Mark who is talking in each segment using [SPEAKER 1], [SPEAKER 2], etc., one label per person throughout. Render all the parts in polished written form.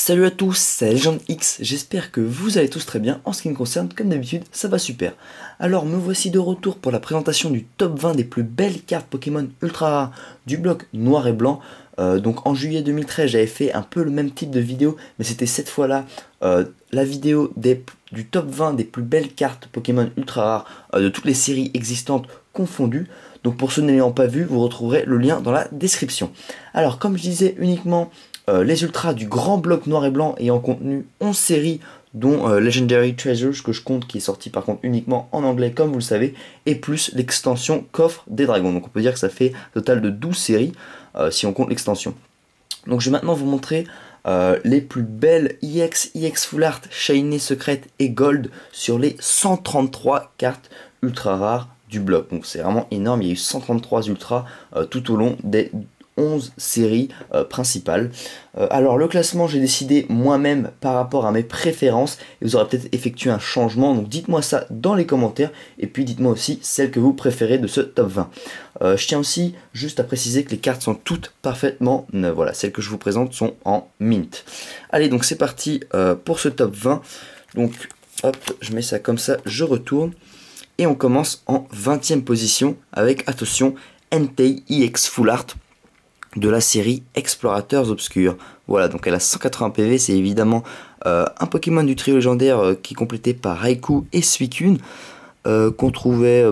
[SPEAKER 1] Salut à tous, c'est Legend X, j'espère que vous allez tous très bien. En ce qui me concerne, comme d'habitude, ça va super. Alors me voici de retour pour la présentation du top 20 des plus belles cartes Pokémon ultra rares du bloc noir et blanc. Donc en juillet 2013 j'avais fait un peu le même type de vidéo, mais c'était cette fois-là la vidéo du top 20 des plus belles cartes Pokémon ultra rares de toutes les séries existantes confondues. Donc pour ceux n'ayant pas vu, vous retrouverez le lien dans la description. Alors comme je disais, uniquement les ultras du grand bloc noir et blanc ayant contenu 11 séries, dont Legendary Treasures que je compte, qui est sorti par contre uniquement en anglais comme vous le savez, et plus l'extension Coffre des Dragons. Donc on peut dire que ça fait un total de 12 séries si on compte l'extension. Donc je vais maintenant vous montrer les plus belles EX Full Art, Shiny, Secrète et Gold sur les 133 cartes ultra rares du bloc. Donc c'est vraiment énorme, il y a eu 133 ultras tout au long des 11 séries principales. Alors le classement, j'ai décidé moi-même par rapport à mes préférences, et vous aurez peut-être effectué un changement, donc dites-moi ça dans les commentaires, et puis dites-moi aussi celles que vous préférez de ce top 20. Je tiens aussi juste à préciser que les cartes sont toutes parfaitement neuves. Voilà, celles que je vous présente sont en mint. Allez, donc c'est parti pour ce top 20. Donc hop, je mets ça comme ça, je retourne, et on commence en 20e position avec, attention, Entei EX Full Art de la série Explorateurs Obscurs. Voilà, donc elle a 180 PV, c'est évidemment un Pokémon du trio légendaire qui est complété par Raikou et Suicune, qu'on trouvait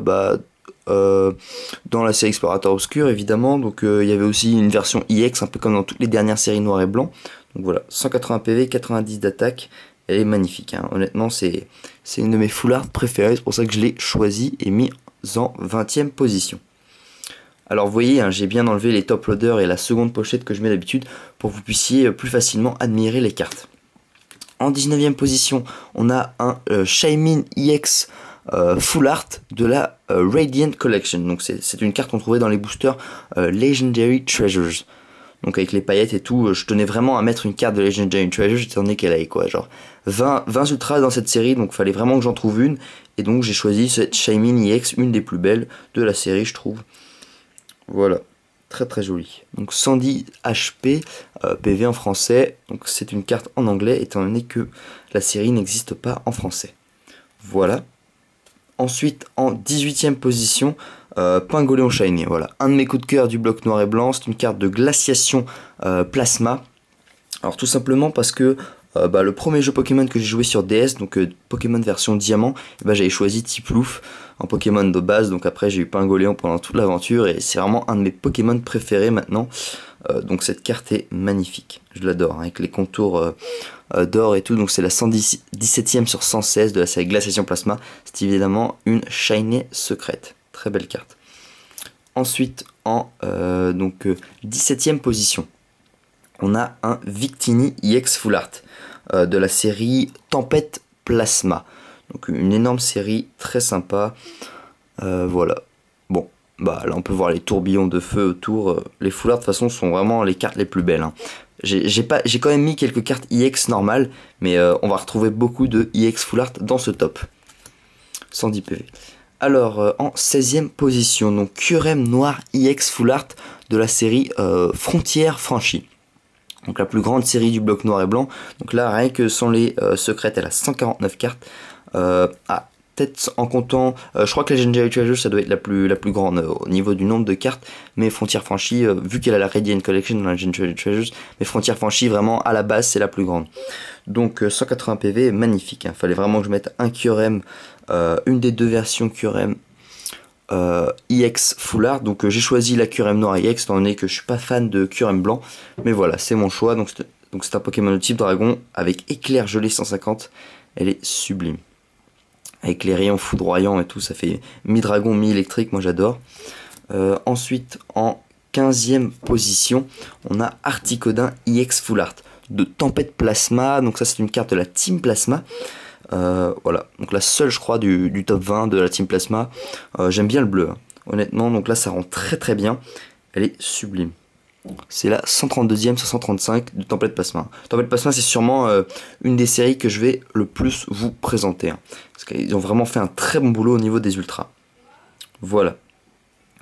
[SPEAKER 1] dans la série Explorateurs Obscurs évidemment. Donc il y avait aussi une version EX, un peu comme dans toutes les dernières séries noir et blanc. Donc voilà, 180 PV, 90 d'attaque, elle est magnifique, hein. Honnêtement c'est une de mes full art préférées, c'est pour ça que je l'ai choisie et mis en 20e position. Alors vous voyez, hein, j'ai bien enlevé les top loaders et la seconde pochette que je mets d'habitude pour que vous puissiez plus facilement admirer les cartes. En 19e position, on a un Shaymin EX Full Art de la Radiant Collection. Donc c'est une carte qu'on trouvait dans les boosters Legendary Treasures. Donc avec les paillettes et tout, je tenais vraiment à mettre une carte de Legendary Treasures étant donné qu'elle avait quoi, genre 20 ultras dans cette série, donc il fallait vraiment que j'en trouve une. Et donc j'ai choisi cette Shaymin EX, une des plus belles de la série je trouve. Voilà, très très joli. Donc 110 HP, PV en français, donc c'est une carte en anglais étant donné que la série n'existe pas en français. Voilà. Ensuite en 18e position, Pingoléon Shiny. Voilà, un de mes coups de cœur du bloc noir et blanc, c'est une carte de glaciation plasma. Alors tout simplement parce que le premier jeu Pokémon que j'ai joué sur DS, donc Pokémon version diamant, j'avais choisi Tiplouf en Pokémon de base, donc après j'ai eu Pingoléon pendant toute l'aventure et c'est vraiment un de mes Pokémon préférés maintenant. Donc cette carte est magnifique, je l'adore, hein, avec les contours d'or et tout. Donc c'est la 117e sur 116 de la série Glaciation Plasma, c'est évidemment une Shiny Secrète, très belle carte. Ensuite en 17e position, on a un Victini EX Full Art de la série Tempête Plasma. Donc une énorme série, très sympa. Voilà. Bon, là on peut voir les tourbillons de feu autour. Les Full Art de toute façon sont vraiment les cartes les plus belles, hein. J'ai quand même mis quelques cartes EX normales, mais on va retrouver beaucoup de EX Full Art dans ce top. 110 PV. Alors en 16e position, donc Kyurem Noir EX Full Art de la série Frontières Franchies. Donc la plus grande série du bloc noir et blanc. Donc là, rien que sans les secrètes, elle a 149 cartes. Peut-être en comptant, je crois que la Legendary Treasure, ça doit être la plus grande au niveau du nombre de cartes. Mais Frontières Franchies, vu qu'elle a la Radiant Collection dans la Legendary Treasures, mais Frontières Franchies, vraiment, à la base, c'est la plus grande. Donc 180 PV, magnifique, hein. Fallait vraiment que je mette un Kyurem, une des deux versions Kyurem EX Full Art. Donc j'ai choisi la Kyurem Noir EX étant donné que je suis pas fan de Kyurem Blanc, mais voilà, c'est mon choix. Donc c'est un Pokémon de type dragon avec éclair gelé 150, elle est sublime avec les rayons foudroyants et tout, ça fait mi-dragon mi-électrique, moi j'adore. Ensuite en 15e position, on a Articodin EX Full Art de Tempête Plasma. Donc ça c'est une carte de la Team Plasma. Voilà, donc la seule je crois du top 20 de la Team Plasma. J'aime bien le bleu, hein, honnêtement, donc là ça rend très très bien, elle est sublime. C'est la 132e sur 135 de Tempête Plasma. Tempête Plasma c'est sûrement une des séries que je vais le plus vous présenter, hein, parce qu'ils ont vraiment fait un très bon boulot au niveau des ultras. Voilà,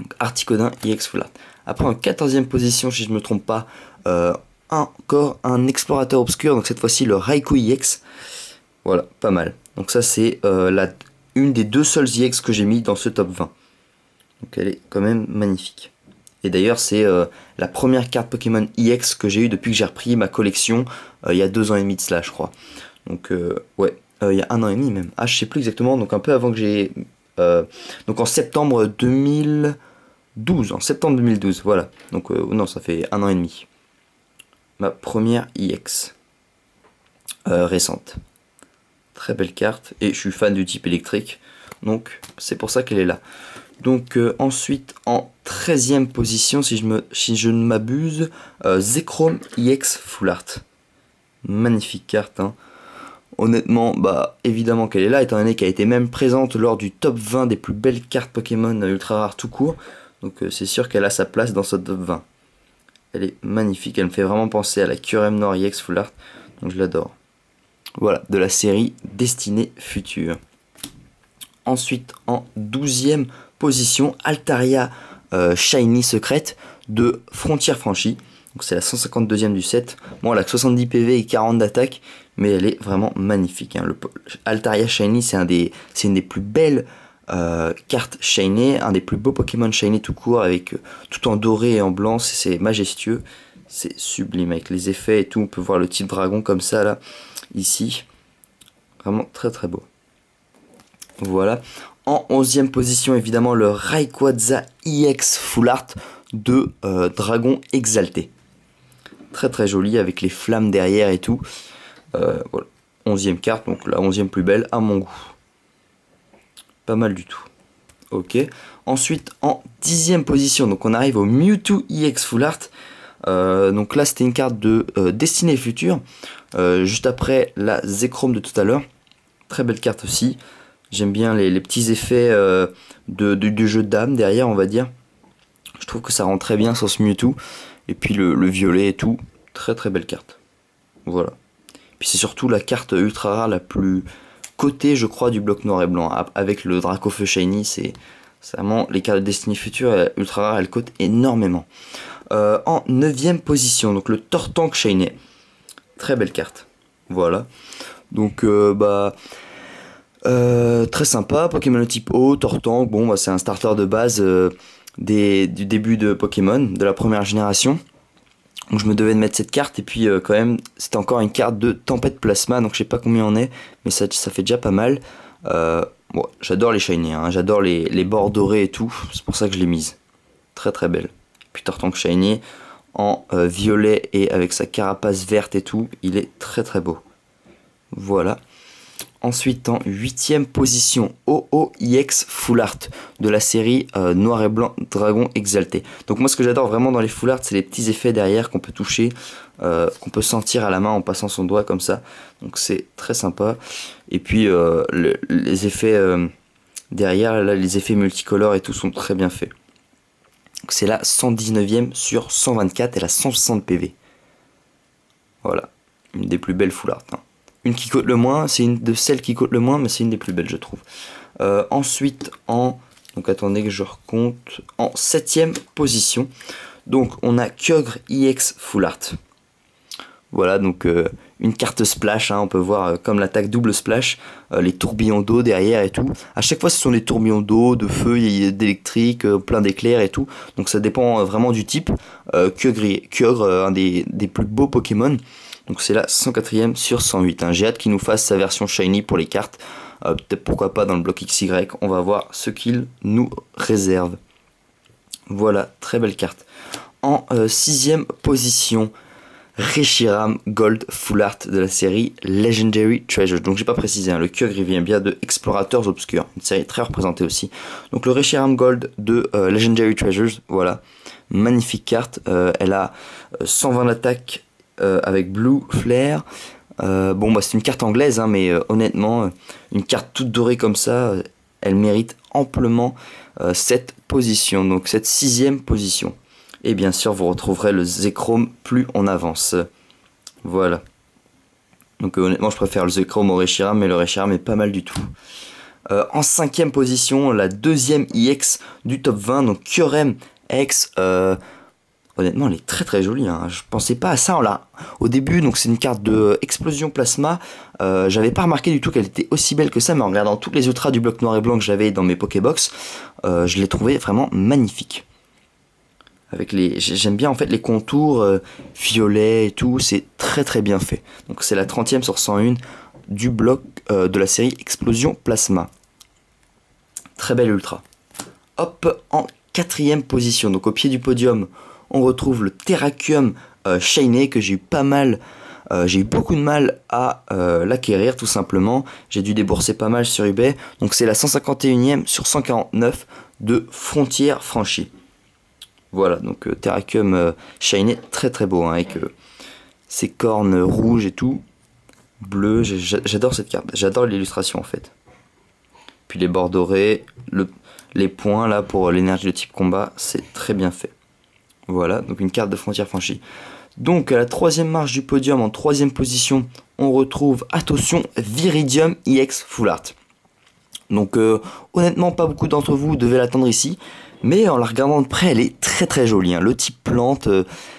[SPEAKER 1] donc Articodin EX Full Art. Après en 14e position, si je ne me trompe pas, encore un explorateur obscur, donc cette fois-ci le Raikou EX. Voilà, pas mal. Donc ça c'est une des deux seules EX que j'ai mis dans ce top 20. Donc elle est quand même magnifique. Et d'ailleurs c'est la première carte Pokémon EX que j'ai eu depuis que j'ai repris ma collection il y a 2 ans et demi de cela je crois. Donc ouais, il y a 1 an et demi même. Ah je sais plus exactement, donc un peu avant que j'ai... donc en septembre 2012, voilà. Donc non, ça fait 1 an et demi. Ma première EX récente. Très belle carte, et je suis fan du type électrique, donc c'est pour ça qu'elle est là. Donc ensuite en 13e position, si je ne m'abuse, Zekrom EX Full Art. Magnifique carte, hein. Honnêtement, bah évidemment qu'elle est là, étant donné qu'elle a été même présente lors du top 20 des plus belles cartes Pokémon ultra rares tout court. Donc c'est sûr qu'elle a sa place dans ce top 20. Elle est magnifique, elle me fait vraiment penser à la Kyurem Noir EX Full Art, donc je l'adore. Voilà, de la série Destinée Future. Ensuite, en 12e position, Altaria Shiny Secrète de Frontière Franchie. Donc c'est la 152e du set. Bon, elle a que 70 PV et 40 d'attaque, mais elle est vraiment magnifique, hein. Altaria Shiny, c'est une des plus belles cartes Shiny, un des plus beaux Pokémon Shiny tout court, avec tout en doré et en blanc, c'est majestueux. C'est sublime avec les effets et tout. On peut voir le type dragon comme ça là, ici. Vraiment très très beau. Voilà. En 11e position, évidemment, le Rayquaza EX Full Art de Dragon Exalté. Très très joli avec les flammes derrière et tout. Voilà. 11e carte, donc la 11e plus belle à mon goût. Pas mal du tout. Ok. Ensuite, en 10e position, donc on arrive au Mewtwo EX Full Art. Donc là, c'était une carte de Destinée Future. Juste après la Zekrom de tout à l'heure. Très belle carte aussi. J'aime bien les petits effets du jeu de dames derrière, on va dire. Je trouve que ça rend très bien sur ce Mewtwo. Et puis le violet et tout. Très très belle carte. Voilà. Puis c'est surtout la carte ultra rare la plus cotée, je crois, du bloc noir et blanc. Avec le Dracofeu Shiny, c'est vraiment les cartes de Destinée Future ultra rares, elles cotent énormément. En 9e position, donc le Tortank Shiny. Très belle carte. Voilà. Donc très sympa, Pokémon de type eau, Tortank, bon bah, c'est un starter de base du début de Pokémon, de la première génération. Donc je me devais de mettre cette carte, et puis quand même c'était encore une carte de Tempête Plasma, donc je sais pas combien on est, mais ça fait déjà pas mal. Bon, j'adore les shiny, hein, j'adore les bords dorés et tout, c'est pour ça que je l'ai mise. Très très belle. Puis Tortank Shiny en violet et avec sa carapace verte et tout, il est très très beau. Voilà. Ensuite, en 8e position, OO-EX Full Art de la série Noir et Blanc Dragon Exalté. Donc moi, ce que j'adore vraiment dans les Full Art, c'est les petits effets derrière qu'on peut toucher, qu'on peut sentir à la main en passant son doigt comme ça. Donc c'est très sympa. Et puis les effets derrière, là, les effets multicolores et tout sont très bien faits. C'est la 119e sur 124 et la 160 PV. Voilà, une des plus belles Full Art, hein. Une qui coûte le moins, c'est une de celles qui coûte le moins, mais c'est une des plus belles, je trouve. Ensuite, donc attendez que je recompte, en 7e position, donc on a Kyogre EX Full Art. Voilà, donc une carte splash, hein, on peut voir comme l'attaque double splash, les tourbillons d'eau derrière et tout. À chaque fois, ce sont des tourbillons d'eau, de feu, d'électrique, plein d'éclairs et tout. Donc ça dépend vraiment du type. Kyogre, un des plus beaux Pokémon. Donc c'est la 104e sur 108. Hein. J'ai hâte qu'il nous fasse sa version shiny pour les cartes. Peut-être pourquoi pas dans le bloc XY. On va voir ce qu'il nous réserve. Voilà, très belle carte. En 6e position, Reshiram Gold Full Art de la série Legendary Treasures. Donc j'ai pas précisé, hein, le Kyogre vient bien de Explorateurs Obscurs, une série très représentée aussi. Donc le Reshiram Gold de Legendary Treasures, voilà, magnifique carte. Elle a 120 d'attaque avec Blue Flare. Bon bah c'est une carte anglaise, hein, mais honnêtement, une carte toute dorée comme ça, elle mérite amplement cette position, donc cette 6e position. Et bien sûr, vous retrouverez le Zekrom plus on avance. Voilà. Donc honnêtement, je préfère le Zekrom au Reshiram, mais le Reshiram est pas mal du tout. En 5e position, la 2e EX du top 20, donc Kyurem X Honnêtement, elle est très très jolie, hein. Je pensais pas à ça au début. Donc c'est une carte de Explosion Plasma. J'avais pas remarqué du tout qu'elle était aussi belle que ça, mais en regardant toutes les ultras du bloc noir et blanc que j'avais dans mes Pokébox, je l'ai trouvé vraiment magnifique. J'aime bien en fait les contours violets et tout, c'est très très bien fait. Donc c'est la 30e sur 101 du bloc de la série Explosion Plasma. Très belle ultra. Hop, en 4e position, donc au pied du podium, on retrouve le Terrakium Shiny que j'ai eu beaucoup de mal à l'acquérir tout simplement. J'ai dû débourser pas mal sur eBay. Donc c'est la 151e sur 149 de Frontières franchies. Voilà, donc Terrakium Shiny, très très beau, hein, avec ses cornes rouges et tout. Bleu, j'adore cette carte, j'adore l'illustration en fait. Puis les bords dorés, les points là pour l'énergie de type combat, c'est très bien fait. Voilà, donc une carte de Frontières franchies. Donc à la 3e marche du podium, en 3e position, on retrouve, attention, Viridium EX Full Art. Donc honnêtement, pas beaucoup d'entre vous devaient l'attendre ici, mais en la regardant de près, elle est très très jolie, hein. Le type plante,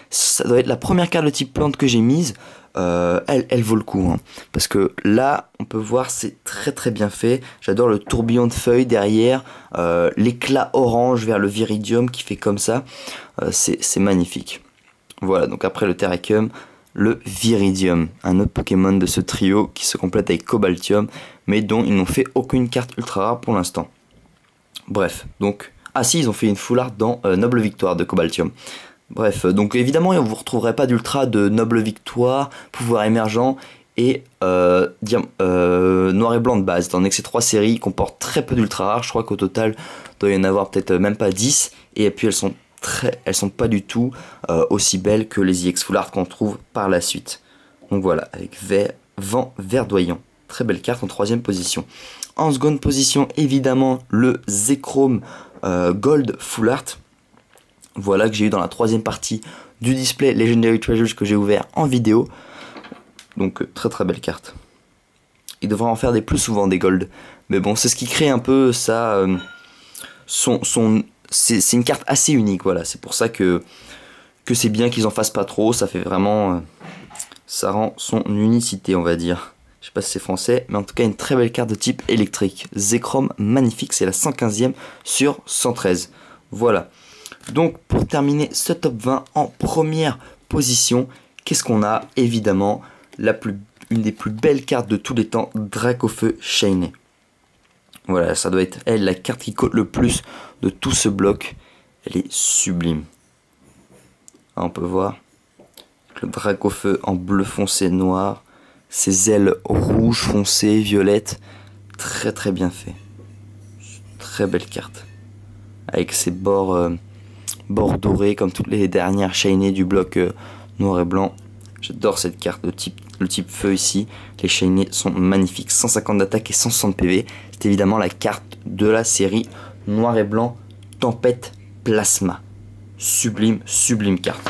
[SPEAKER 1] ça doit être la première carte de type plante que j'ai mise. Elle vaut le coup, hein, parce que là on peut voir c'est très très bien fait. J'adore le tourbillon de feuilles derrière, l'éclat orange vers le Viridium qui fait comme ça, c'est magnifique. Voilà, donc après le Terrakium, le Viridium, un autre Pokémon de ce trio qui se complète avec Cobaltium, mais dont ils n'ont fait aucune carte ultra rare pour l'instant. Bref, donc, ah si, ils ont fait une full art dans Noble Victoire de Cobaltium. Bref, donc évidemment vous ne retrouverez pas d'ultra de Noble Victoire, Pouvoir Émergent et Noir et Blanc de base, étant donné que ces 3 séries comportent très peu d'ultra rares. Je crois qu'au total il doit y en avoir peut-être même pas 10, et puis elles sont pas du tout aussi belles que les EX Full Art qu'on trouve par la suite. Donc voilà, avec Vent Verdoyant, très belle carte en 3e position. En seconde position, évidemment, le Zekrom Gold Full Art. Voilà, que j'ai eu dans la 3e partie du display Legendary Treasures que j'ai ouvert en vidéo. Donc très très belle carte. Il devrait en faire des plus souvent des gold. Mais bon, c'est ce qui crée un peu ça. C'est une carte assez unique, voilà. C'est pour ça que c'est bien qu'ils en fassent pas trop. Ça fait vraiment... ça rend son unicité, on va dire. Je sais pas si c'est français, mais en tout cas une très belle carte de type électrique. Zekrom, magnifique, c'est la 115e sur 113. Voilà. Donc pour terminer ce top 20 en première position, qu'est-ce qu'on a? Évidemment, une des plus belles cartes de tous les temps, Dracofeu Shiny. Voilà, ça doit être elle, la carte qui coûte le plus de tout ce bloc. Elle est sublime. Là, on peut voir le Dracofeu en bleu foncé noir, ses ailes rouges foncées, violettes, très très bien fait. Très belle carte. Avec ses bords dorés comme toutes les dernières shiny du bloc noir et blanc. J'adore cette carte, le type feu ici. Les shiny sont magnifiques, 150 d'attaque et 160 PV. C'est évidemment la carte de la série noir et blanc Tempête Plasma. Sublime, sublime carte.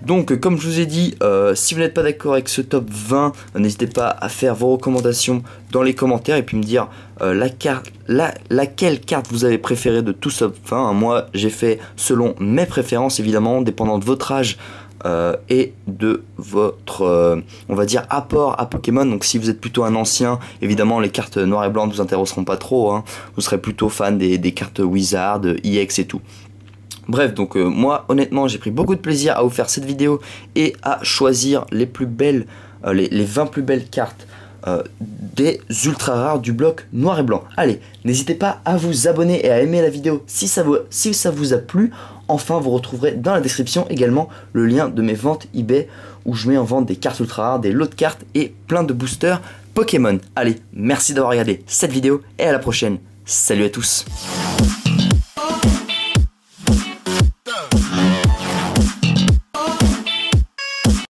[SPEAKER 1] Donc comme je vous ai dit, si vous n'êtes pas d'accord avec ce top 20, n'hésitez pas à faire vos recommandations dans les commentaires et puis me dire laquelle carte vous avez préférée de tout ce top 20. Moi j'ai fait selon mes préférences évidemment, dépendant de votre âge et de votre on va dire apport à Pokémon. Donc si vous êtes plutôt un ancien, évidemment les cartes noires et blancs ne vous intéresseront pas trop, hein. Vous serez plutôt fan des cartes Wizard, EX et tout. Bref, donc moi honnêtement j'ai pris beaucoup de plaisir à vous faire cette vidéo et à choisir les plus belles, les 20 plus belles cartes des ultra rares du bloc noir et blanc. Allez, n'hésitez pas à vous abonner et à aimer la vidéo si ça vous a plu. Enfin, vous retrouverez dans la description également le lien de mes ventes eBay où je mets en vente des cartes ultra rares, des lots de cartes et plein de boosters Pokémon. Allez, merci d'avoir regardé cette vidéo et à la prochaine. Salut à tous.